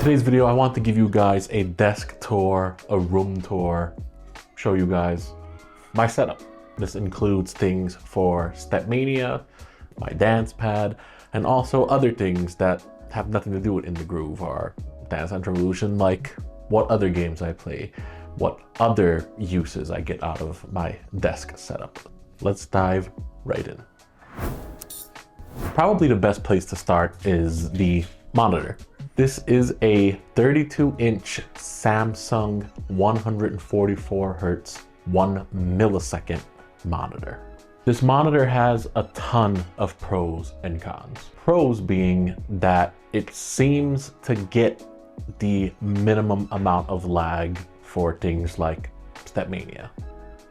today's video, I want to give you guys a desk tour, a room tour, show you guys my setup. This includes things for Stepmania, my dance pad, and also other things that have nothing to do with In the Groove or Dance Dance Revolution, like what other games I play, what other uses I get out of my desk setup. Let's dive right in. Probably the best place to start is the monitor. This is a 32-inch Samsung 144 Hz 1 millisecond monitor. This monitor has a ton of pros and cons. Pros being that it seems to get the minimum amount of lag for things like Stepmania,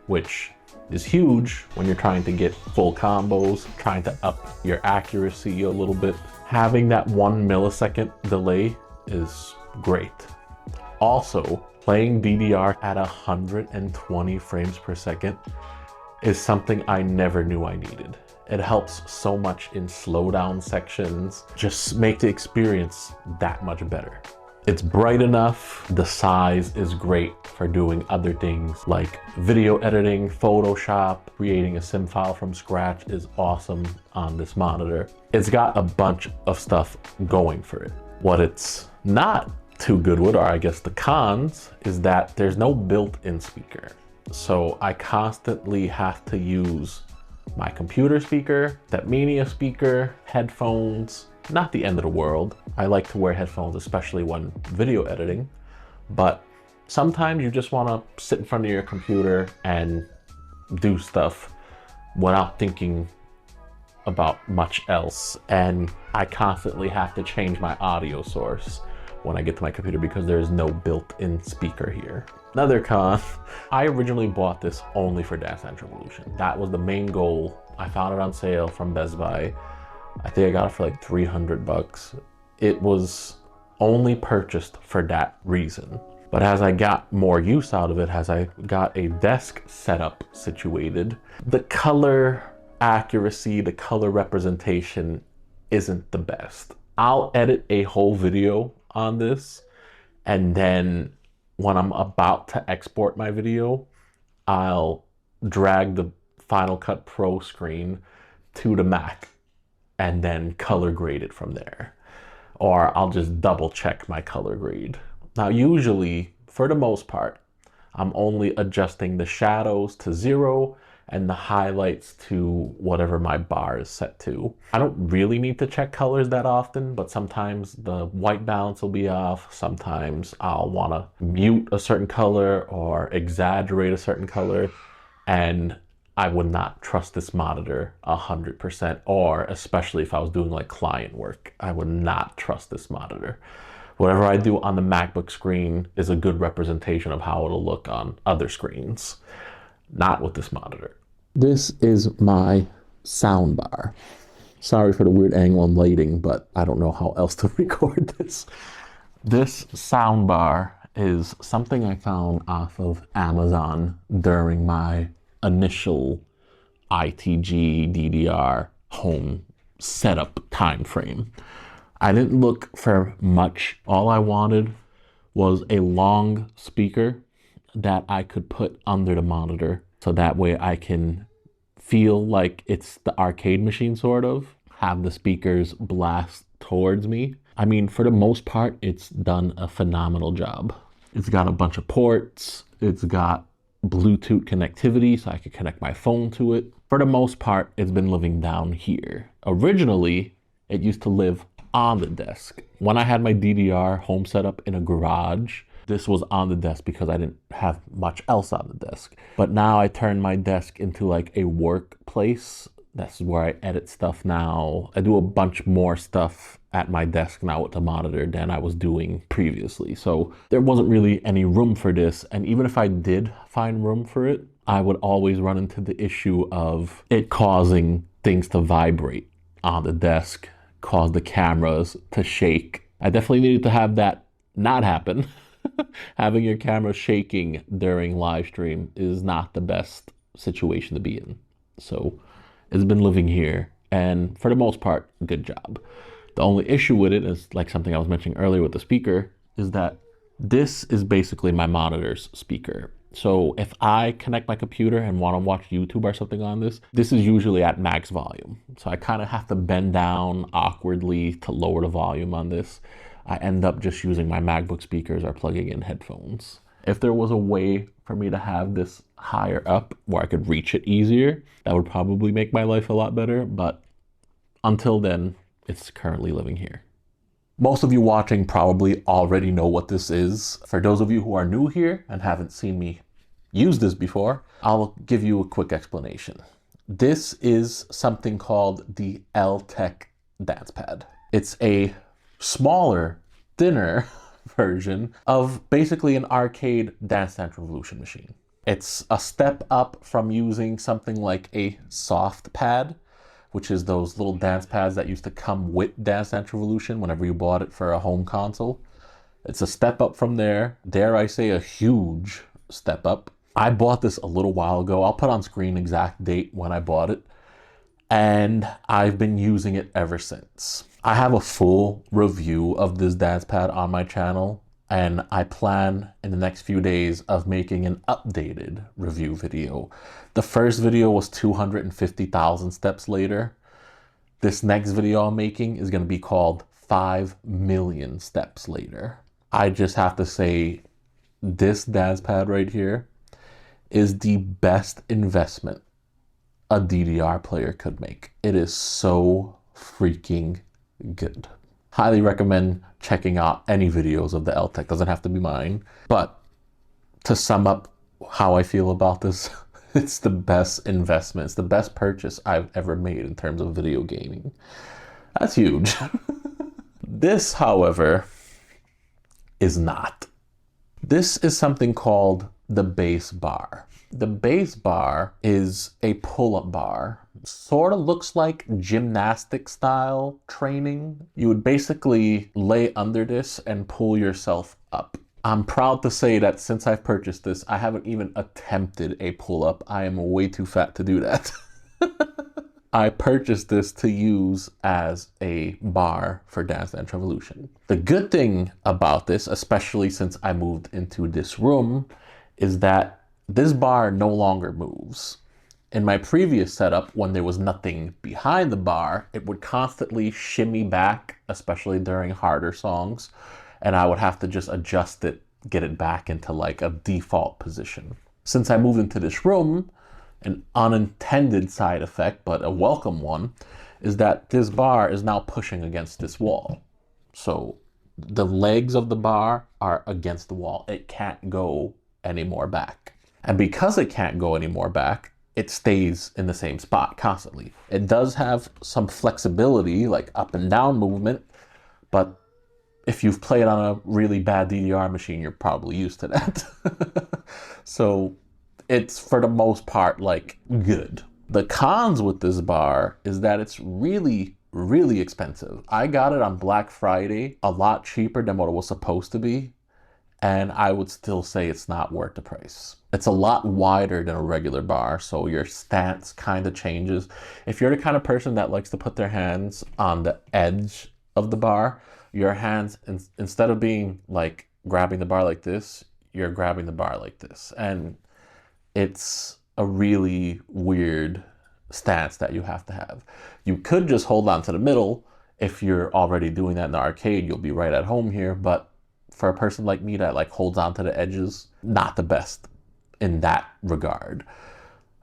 which is huge when you're trying to get full combos, trying to up your accuracy a little bit. Having that 1 millisecond delay is great. Also, playing DDR at 120 frames per second is something I never knew I needed. It helps so much in slowdown sections, just make the experience that much better. It's bright enough, the size is great for doing other things like video editing, Photoshop, creating a sim file from scratch is awesome on this monitor. It's got a bunch of stuff going for it. What it's not too good with, or I guess the cons, is that there's no built-in speaker. So I constantly have to use my computer speaker, Stepmania speaker, headphones. Not the end of the world. I like to wear headphones, especially when video editing, but sometimes you just want to sit in front of your computer and do stuff without thinking about much else. And I constantly have to change my audio source when I get to my computer because there's no built-in speaker here. Another con, I originally bought this only for Dance Dance Revolution. That was the main goal. I found it on sale from Best Buy. I think I got it for like 300 bucks. It was only purchased for that reason. But as I got more use out of it, as I got a desk setup situated, the color accuracy, the color representation isn't the best. I'll edit a whole video on this, and then when I'm about to export my video, I'll drag the Final Cut Pro screen to the Mac and then color grade it from there. Or I'll just double check my color grade. Now, usually, for the most part, I'm only adjusting the shadows to 0 and the highlights to whatever my bar is set to. I don't really need to check colors that often, but sometimes the white balance will be off. Sometimes I'll wanna mute a certain color or exaggerate a certain color, and I would not trust this monitor 100%, or especially if I was doing like client work, I would not trust this monitor. Whatever I do on the MacBook screen is a good representation of how it'll look on other screens, not with this monitor. This is my soundbar. Sorry for the weird angle and lighting, but I don't know how else to record this. This soundbar is something I found off of Amazon during my initial ITG DDR home setup time frame. I didn't look for much. All I wanted was a long speaker that I could put under the monitor, so that way I can feel like it's the arcade machine, sort of, have the speakers blast towards me. I mean, for the most part, it's done a phenomenal job. It's got a bunch of ports. It's got Bluetooth connectivity, so I could connect my phone to it. For the most part, it's been living down here. Originally, it used to live on the desk. When I had my DDR home setup in a garage, this was on the desk because I didn't have much else on the desk. But now I turned my desk into like a workplace. That's where I edit stuff now. I do a bunch more stuff at my desk now with the monitor than I was doing previously. So there wasn't really any room for this. And even if I did find room for it, I would always run into the issue of it causing things to vibrate on the desk, cause the cameras to shake. I definitely needed to have that not happen. Having your camera shaking during live stream is not the best situation to be in. So it's been living here, and for the most part, good job. The only issue with it is, like something I was mentioning earlier with the speaker, is that this is basically my monitor's speaker. So if I connect my computer and want to watch YouTube or something on this, this is usually at max volume. So I kind of have to bend down awkwardly to lower the volume on this. I end up just using my MacBook speakers or plugging in headphones. If there was a way for me to have this higher up where I could reach it easier, that would probably make my life a lot better. But until then, it's currently living here. Most of you watching probably already know what this is. For those of you who are new here and haven't seen me use this before, I'll give you a quick explanation. This is something called the LTEK dance pad. It's a smaller, thinner version of basically an arcade Dance Dance Revolution machine. It's a step up from using something like a soft pad, which is those little dance pads that used to come with Dance Dance Revolution whenever you bought it for a home console. It's a step up from there. Dare I say a huge step up. I bought this a little while ago. I'll put on screen exact date when I bought it. And I've been using it ever since. I have a full review of this dance pad on my channel, and I plan in the next few days of making an updated review video. The first video was 250,000 steps later. This next video I'm making is going to be called 5 million steps later. I just have to say, this dance pad right here is the best investment a DDR player could make. It is so freaking good. Highly recommend checking out any videos of the LTEK. Doesn't have to be mine. But to sum up how I feel about this, it's the best investment. It's the best purchase I've ever made in terms of video gaming. That's huge. This, however, is not. This is something called the bass bar. The bass bar is a pull-up bar. Sort of looks like gymnastic style training. You would basically lay under this and pull yourself up. I'm proud to say that since I've purchased this, I haven't even attempted a pull-up. I am way too fat to do that. I purchased this to use as a bar for Dance Dance Revolution. The good thing about this, especially since I moved into this room, is that this bar no longer moves. In my previous setup, when there was nothing behind the bar, it would constantly shimmy back, especially during harder songs, and I would have to just adjust it, get it back into like a default position. Since I moved into this room, an unintended side effect, but a welcome one, is that this bar is now pushing against this wall. So the legs of the bar are against the wall. It can't go any more back. And because it can't go any more back, it stays in the same spot constantly. It does have some flexibility, like up and down movement, but if you've played on a really bad DDR machine, you're probably used to that. So it's, for the most part, like, good. The cons with this bar is that it's really, really expensive. I got it on Black Friday, a lot cheaper than what it was supposed to be, and I would still say it's not worth the price. It's a lot wider than a regular bar, so your stance kind of changes. If you're the kind of person that likes to put their hands on the edge of the bar, your hands, instead of being like grabbing the bar like this, you're grabbing the bar like this. And it's a really weird stance that you have to have. You could just hold on to the middle. If you're already doing that in the arcade, you'll be right at home here. But for a person like me that like holds on to the edges, not the best in that regard.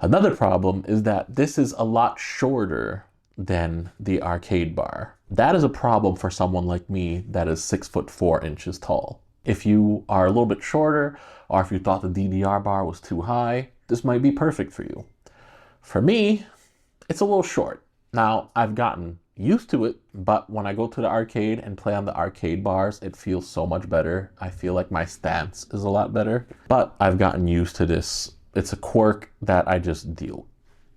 Another problem is that this is a lot shorter than the arcade bar. That is a problem for someone like me that is 6'4" tall. If you are a little bit shorter, or if you thought the DDR bar was too high, this might be perfect for you. For me, it's a little short. Now, I've gotten used to it, but when I go to the arcade and play on the arcade bars, it feels so much better. I feel like my stance is a lot better, but I've gotten used to this. It's a quirk that I just deal.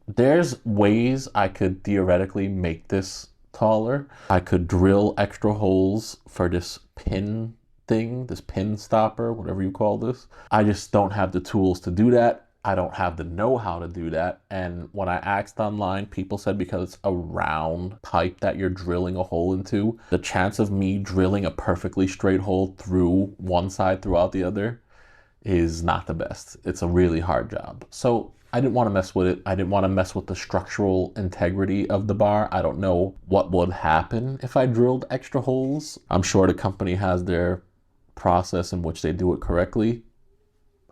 There's ways I could theoretically make this taller. I could drill extra holes for this pin thing, this pin stopper, whatever you call this. I just don't have the tools to do that. I don't have the know-how to do that. And when I asked online, people said because it's a round pipe that you're drilling a hole into, the chance of me drilling a perfectly straight hole through one side throughout the other is not the best. It's a really hard job. So I didn't want to mess with it. I didn't want to mess with the structural integrity of the bar. I don't know what would happen if I drilled extra holes. I'm sure the company has their process in which they do it correctly.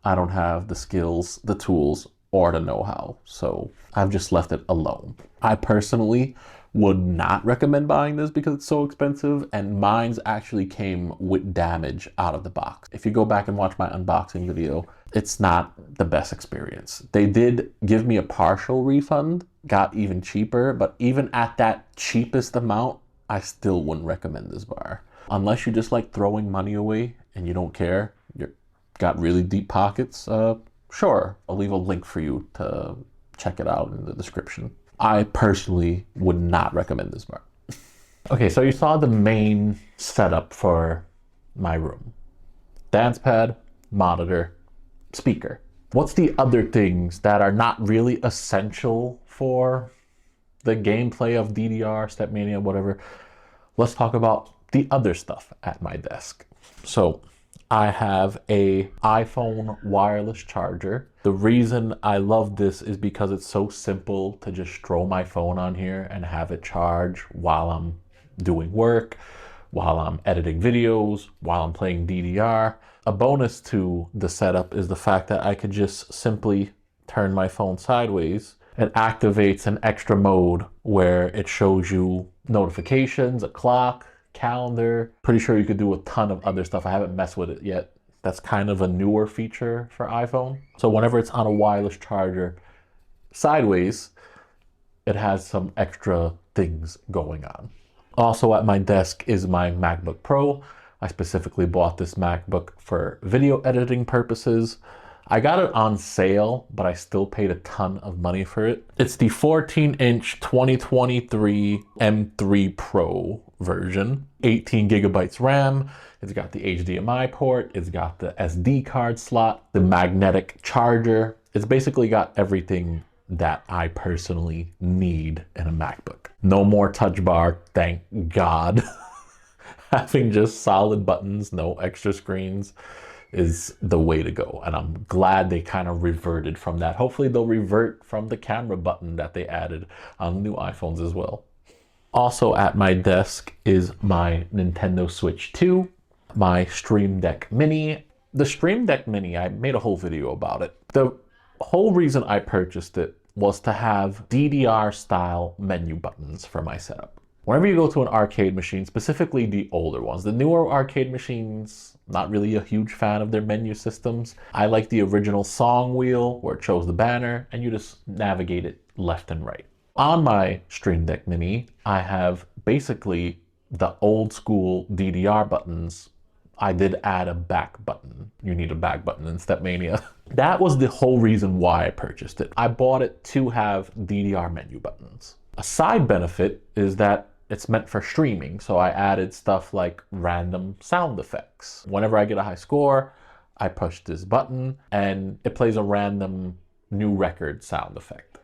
I don't have the skills, the tools, or the know-how. So I've just left it alone. I personally would not recommend buying this because it's so expensive, and mine's actually came with damage out of the box. If you go back and watch my unboxing video, it's not the best experience. They did give me a partial refund, got even cheaper, but even at that cheapest amount, I still wouldn't recommend this bar. Unless you just like throwing money away and you don't care, you're got really deep pockets, sure, I'll leave a link for you to check it out in the description. I personally would not recommend this bar. Okay, so you saw the main setup for my room. Dance pad, monitor, speaker. What's the other things that are not really essential for the gameplay of DDR, Stepmania, whatever? Let's talk about the other stuff at my desk. So I have a iPhone wireless charger. The reason I love this is because it's so simple to just throw my phone on here and have it charge while I'm doing work, while I'm editing videos, while I'm playing DDR. A bonus to the setup is the fact that I could just simply turn my phone sideways. It activates an extra mode where it shows you notifications, a clock, calendar. Pretty sure you could do a ton of other stuff. I haven't messed with it yet. That's kind of a newer feature for iPhone. So whenever it's on a wireless charger sideways, it has some extra things going on. Also at my desk is my MacBook Pro. I specifically bought this MacBook for video editing purposes. I got it on sale, but I still paid a ton of money for it. It's the 14-inch 2023 M3 Pro version, 18 gigabytes RAM. It's got the HDMI port. It's got the SD card slot, the magnetic charger. It's basically got everything that I personally need in a MacBook. No more touch bar, thank God. Having just solid buttons, no extra screens, is the way to go. And I'm glad they kind of reverted from that. Hopefully they'll revert from the camera button that they added on new iPhones as well. Also at my desk is my Nintendo Switch 2, my Stream Deck Mini. The Stream Deck Mini, I made a whole video about it. The whole reason I purchased it was to have DDR style menu buttons for my setup. Whenever you go to an arcade machine, specifically the older ones, the newer arcade machines, not really a huge fan of their menu systems. I like the original song wheel where it shows the banner and you just navigate it left and right. On my Stream Deck Mini, I have basically the old school DDR buttons. I did add a back button. You need a back button in Stepmania. That was the whole reason why I purchased it. I bought it to have DDR menu buttons. A side benefit is that it's meant for streaming, so I added stuff like random sound effects. Whenever I get a high score, I push this button and it plays a random new record sound effect.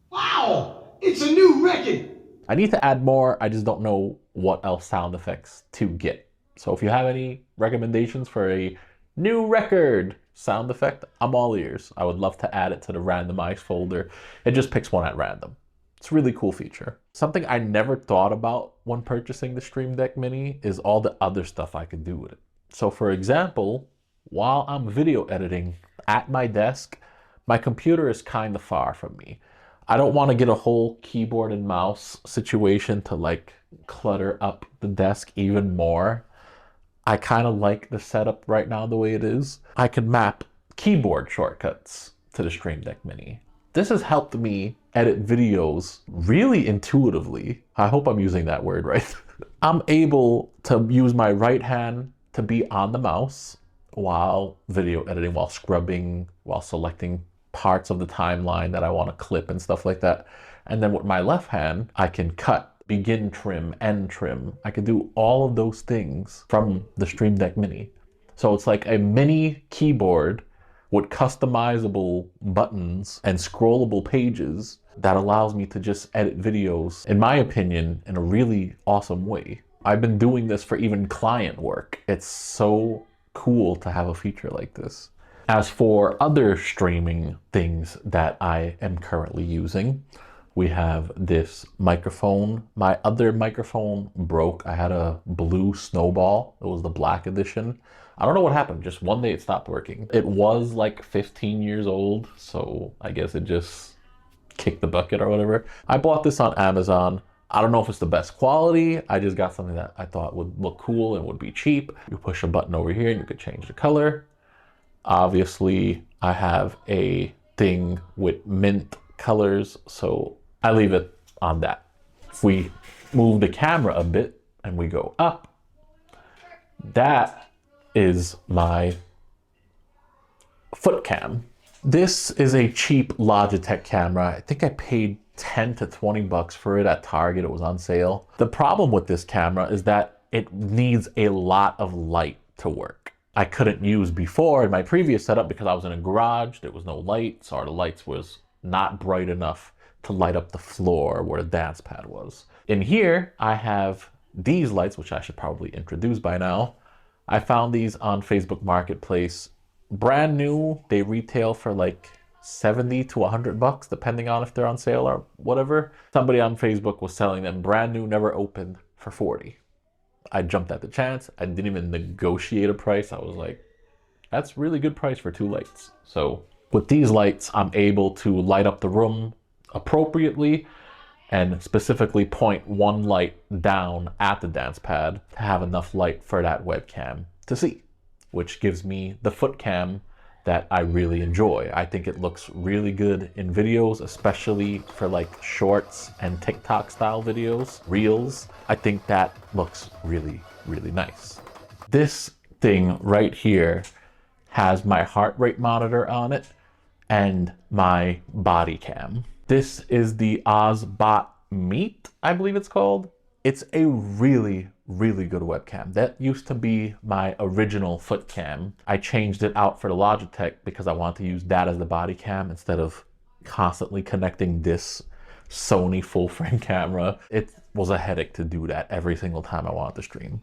Wow, it's a new record! I need to add more, I just don't know what else sound effects to get. So if you have any recommendations for a new record sound effect, I'm all ears. I would love to add it to the randomized folder. It just picks one at random. It's a really cool feature. Something I never thought about when purchasing the Stream Deck Mini is all the other stuff I could do with it. So for example, while I'm video editing at my desk, my computer is kind of far from me. I don't want to get a whole keyboard and mouse situation to like clutter up the desk even more. I kind of like the setup right now the way it is. I can map keyboard shortcuts to the Stream Deck Mini. This has helped me edit videos really intuitively. I hope I'm using that word right. I'm able to use my right hand to be on the mouse while video editing, while scrubbing, while selecting parts of the timeline that I want to clip and stuff like that. And then with my left hand, I can cut, begin trim, end trim. I can do all of those things from the Stream Deck Mini. So it's like a mini keyboard with customizable buttons and scrollable pages that allows me to just edit videos, in my opinion, in a really awesome way. I've been doing this for even client work. It's so cool to have a feature like this. As for other streaming things that I am currently using, we have this microphone. My other microphone broke. I had a blue Snowball. It was the black edition. I don't know what happened. Just one day it stopped working. It was like 15 years old, so I guess it just kicked the bucket or whatever. I bought this on Amazon. I don't know if it's the best quality. I just got something that I thought would look cool and would be cheap. You push a button over here and you could change the color. Obviously, I have a thing with mint colors, so I leave it on that. If we move the camera a bit and we go up, that is my foot cam. This is a cheap Logitech camera. I think I paid 10 to 20 bucks for it at Target. It was on sale. The problem with this camera is that it needs a lot of light to work. I couldn't use before in my previous setup because I was in a garage. There was no lights, or the lights was not bright enough to light up the floor where the dance pad was. In here, I have these lights, which I should probably introduce by now. I found these on Facebook Marketplace. Brand new, they retail for like 70 to 100 bucks, depending on if they're on sale or whatever. Somebody on Facebook was selling them brand new, never opened, for 40. I jumped at the chance. I didn't even negotiate a price. I was like, that's really good price for two lights. So with these lights, I'm able to light up the room appropriately and specifically point one light down at the dance pad to have enough light for that webcam to see, which gives me the foot cam that I really enjoy. I think it looks really good in videos, especially for like shorts and TikTok style videos, reels. I think that looks really, really nice. This thing right here has my heart rate monitor on it and my body cam. This is the Ozbot Meet, I believe it's called. It's a really, really good webcam. That used to be my original foot cam. I changed it out for the Logitech because I want to use that as the body cam instead of constantly connecting this Sony full frame camera. It was a headache to do that every single time I wanted to stream.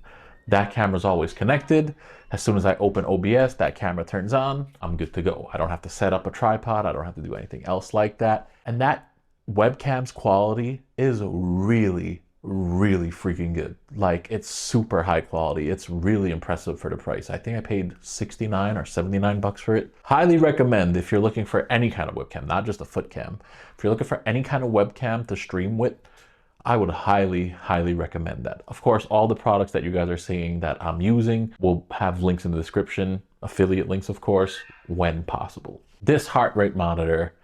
That camera's always connected. As soon as I open OBS, that camera turns on, I'm good to go. I don't have to set up a tripod. I don't have to do anything else like that. And that webcam's quality is really, really freaking good. Like, it's super high quality. It's really impressive for the price. I think I paid 69 or 79 bucks for it. Highly recommend if you're looking for any kind of webcam, not just a foot cam. If you're looking for any kind of webcam to stream with, I would highly, highly recommend that. Of course, all the products that you guys are seeing that I'm using will have links in the description, affiliate links, of course, when possible. This heart rate monitor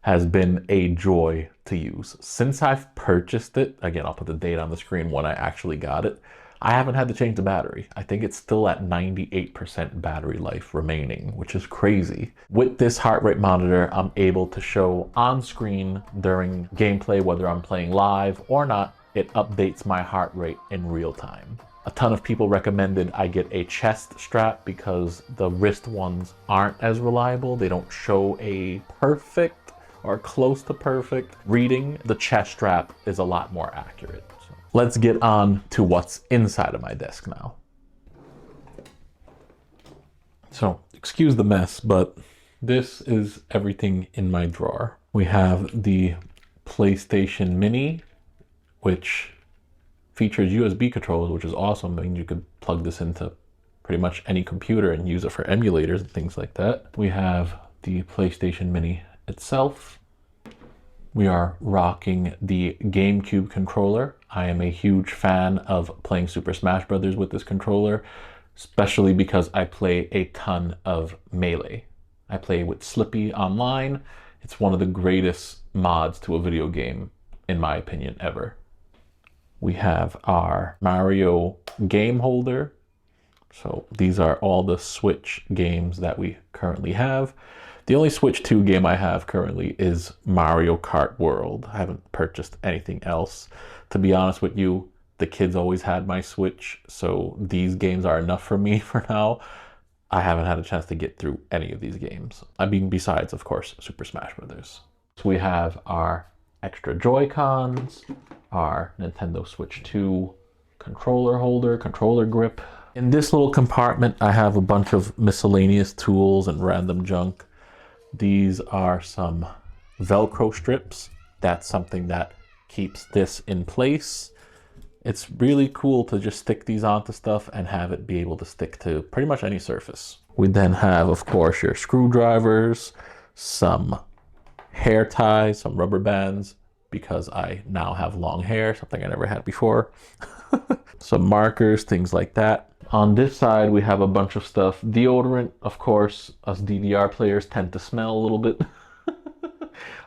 has been a joy to use. Since I've purchased it, again, I'll put the date on the screen when I actually got it, I haven't had to change the battery. I think it's still at 98% battery life remaining, which is crazy. With this heart rate monitor, I'm able to show on screen during gameplay, whether I'm playing live or not, it updates my heart rate in real time. A ton of people recommended I get a chest strap because the wrist ones aren't as reliable. They don't show a perfect or close to perfect reading. The chest strap is a lot more accurate. So let's get on to what's inside of my desk now. So excuse the mess, but this is everything in my drawer. We have the PlayStation Mini, which features USB controls, which is awesome. I mean, you could plug this into pretty much any computer and use it for emulators and things like that. We have the PlayStation Mini itself. We are rocking the GameCube controller. I am a huge fan of playing Super Smash Bros. With this controller, especially because I play a ton of Melee. I play with Slippy online. It's one of the greatest mods to a video game, in my opinion, ever. We have our Mario game holder. So these are all the Switch games that we currently have. The only Switch 2 game I have currently is Mario Kart World. I haven't purchased anything else. To be honest with you, the kids always had my Switch, so these games are enough for me for now. I haven't had a chance to get through any of these games. I mean, besides, of course, Super Smash Brothers. So we have our extra Joy-Cons, our Nintendo Switch 2 controller holder, controller grip. In this little compartment, I have a bunch of miscellaneous tools and random junk. These are some Velcro strips. That's something that keeps this in place. It's really cool to just stick these onto stuff and have it be able to stick to pretty much any surface. We then have, of course, your screwdrivers, some hair ties, some rubber bands, because I now have long hair, something I never had before. Some markers, things like that. On this side, we have a bunch of stuff. Deodorant, of course, us DDR players tend to smell a little bit.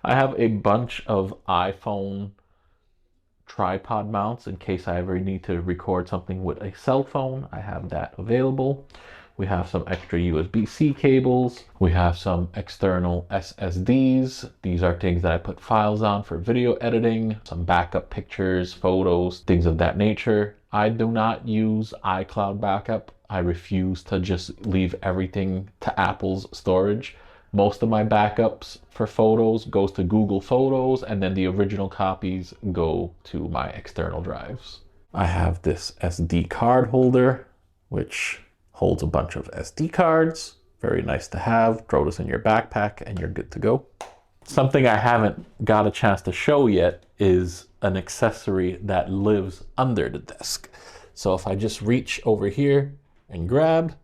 I have a bunch of iPhone tripod mounts in case I ever need to record something with a cell phone. I have that available. We have some extra USB-C cables. We have some external SSDs. These are things that I put files on for video editing, some backup pictures, photos, things of that nature. I do not use iCloud backup. I refuse to just leave everything to Apple's storage. Most of my backups for photos goes to Google Photos, and then the original copies go to my external drives. I have this SD card holder, which holds a bunch of SD cards. Very nice to have. Throw this in your backpack and you're good to go. Something I haven't got a chance to show yet is an accessory that lives under the desk. So if I just reach over here and grab,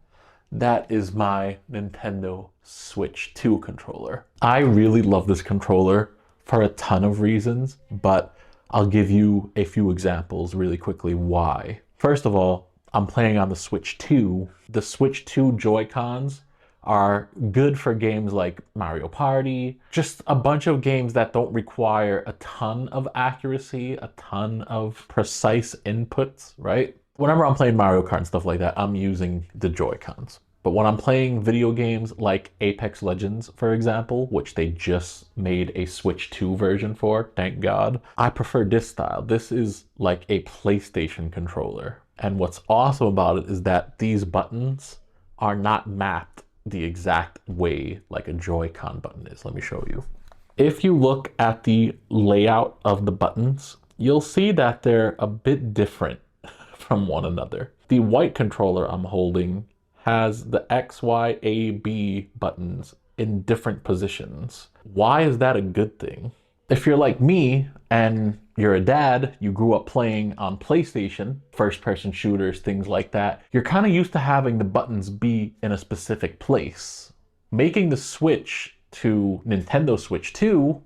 that is my Nintendo Switch 2 controller. I really love this controller for a ton of reasons, but I'll give you a few examples really quickly why. First of all, I'm playing on the Switch 2. The Switch 2 Joy-Cons are good for games like Mario Party, just a bunch of games that don't require a ton of accuracy, a ton of precise inputs, right? Whenever I'm playing Mario Kart and stuff like that, I'm using the Joy-Cons. But when I'm playing video games like Apex Legends, for example, which they just made a Switch 2 version for, thank God, I prefer this style. This is like a PlayStation controller. And what's awesome about it is that these buttons are not mapped the exact way like a Joy-Con button is. Let me show you. If you look at the layout of the buttons, you'll see that they're a bit different from one another. The white controller I'm holding has the X, Y, A, B buttons in different positions. Why is that a good thing? If you're like me and you're a dad, you grew up playing on PlayStation, first-person shooters, things like that, you're kind of used to having the buttons be in a specific place. Making the switch to Nintendo Switch 2,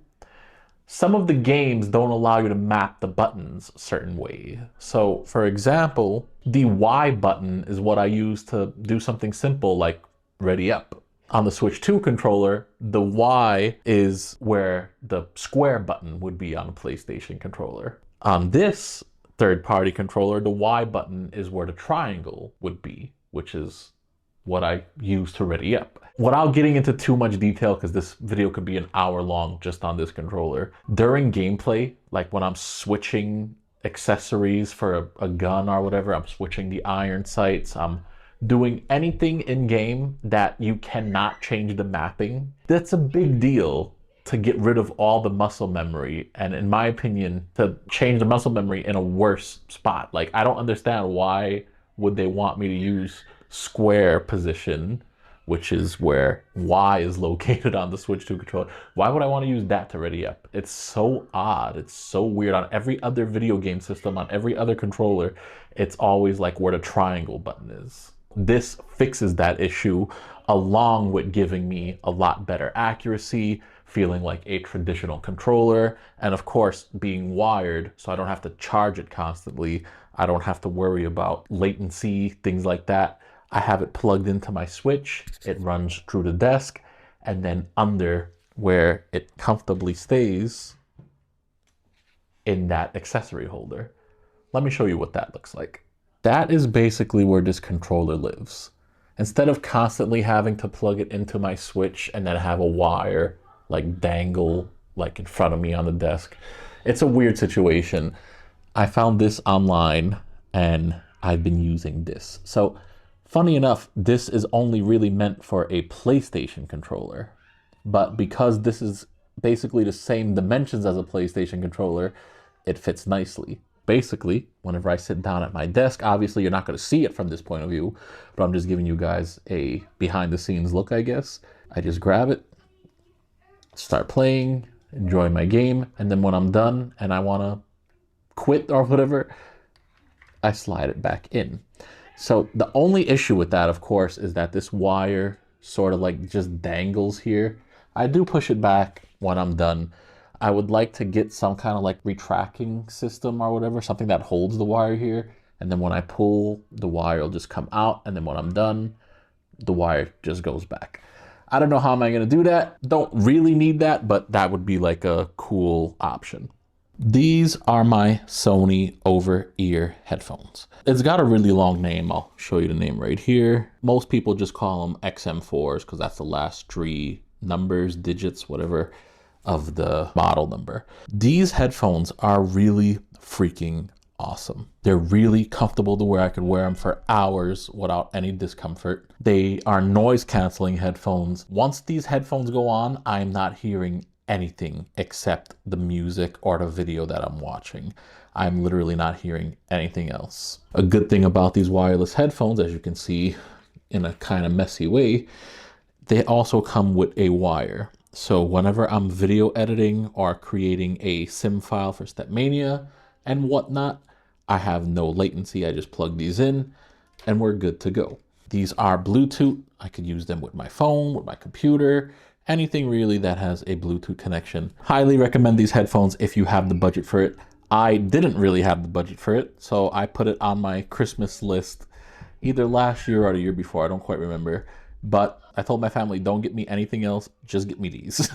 some of the games don't allow you to map the buttons a certain way. So, for example, the Y button is what I use to do something simple like ready up. On the Switch 2 controller, the Y is where the square button would be on a PlayStation controller. On this third-party controller, the Y button is where the triangle would be, which is what I use to ready up. Without getting into too much detail, because this video could be an hour long just on this controller, during gameplay, like when I'm switching accessories for a gun or whatever, I'm switching the iron sights, I'm doing anything in game that you cannot change the mapping, that's a big deal to get rid of all the muscle memory. And in my opinion, to change the muscle memory in a worse spot. Like, I don't understand why would they want me to use square position, which is where Y is located on the Switch 2 controller. Why would I want to use that to ready up? It's so odd. It's so weird. On every other video game system, on every other controller, it's always like where the triangle button is. This fixes that issue, along with giving me a lot better accuracy, feeling like a traditional controller, and of course being wired, so I don't have to charge it constantly. I don't have to worry about latency, things like that. I have it plugged into my Switch, it runs through the desk, and then under where it comfortably stays in that accessory holder. Let me show you what that looks like. That is basically where this controller lives. Instead of constantly having to plug it into my Switch and then have a wire like dangle like in front of me on the desk, it's a weird situation. I found this online and I've been using this. So Funny enough, this is only really meant for a PlayStation controller. But because this is basically the same dimensions as a PlayStation controller, it fits nicely. Basically, whenever I sit down at my desk, obviously you're not going to see it from this point of view, but I'm just giving you guys a behind the scenes look, I guess. I just grab it, start playing, enjoy my game, and then when I'm done and I want to quit or whatever, I slide it back in. So the only issue with that, of course, is that this wire sort of like just dangles here. I do push it back when I'm done. I would like to get some kind of like retracting system or whatever, something that holds the wire here. And then when I pull, the wire will just come out. And then when I'm done, the wire just goes back. I don't know how am I going to do that. Don't really need that, but that would be like a cool option. These are my Sony over-ear headphones. It's got a really long name. I'll show you the name right here. Most people just call them XM4s because that's the last 3 numbers, digits, whatever, of the model number. These headphones are really freaking awesome. They're really comfortable to wear. I could wear them for hours without any discomfort. They are noise canceling headphones. Once these headphones go on, I'm not hearing anything except the music or the video that I'm watching. I'm literally not hearing anything else. A good thing about these wireless headphones, as you can see in a kind of messy way, they also come with a wire. So whenever I'm video editing or creating a sim file for Stepmania and whatnot, I have no latency. I just plug these in and we're good to go. These are Bluetooth. I could use them with my phone, with my computer, anything really that has a Bluetooth connection. Highly recommend these headphones if you have the budget for it. I didn't really have the budget for it, so I put it on my Christmas list either last year or the year before. I don't quite remember. But I told my family, don't get me anything else, just get me these.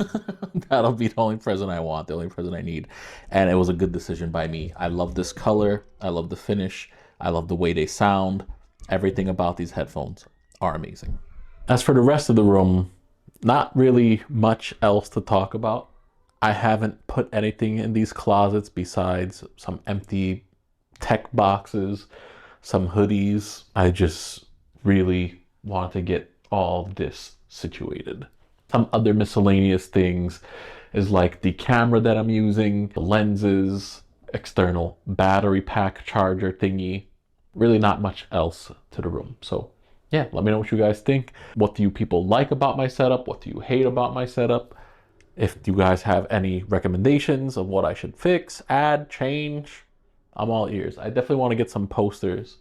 That'll be the only present I want, the only present I need. And it was a good decision by me. I love this color. I love the finish. I love the way they sound. Everything about these headphones are amazing. As for the rest of the room, not really much else to talk about. I haven't put anything in these closets besides some empty tech boxes, some hoodies. I just really want to get all this situated. Some other miscellaneous things is like the camera that I'm using, the lenses, external battery pack charger thingy. Really not much else to the room. So yeah, let me know what you guys think. What do you people like about my setup? What do you hate about my setup? If you guys have any recommendations of what I should fix, add, change, I'm all ears. I definitely want to get some posters,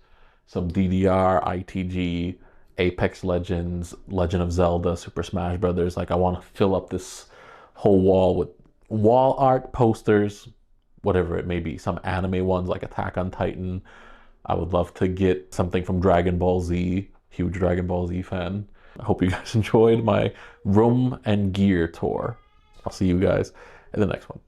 some DDR, ITG, Apex Legends, Legend of Zelda, Super Smash Brothers. Like I want to fill up this whole wall with wall art, posters, whatever it may be. Some anime ones like Attack on Titan. I would love to get something from Dragon Ball Z. Huge Dragon Ball Z fan. I hope you guys enjoyed my room and gear tour. I'll see you guys in the next one.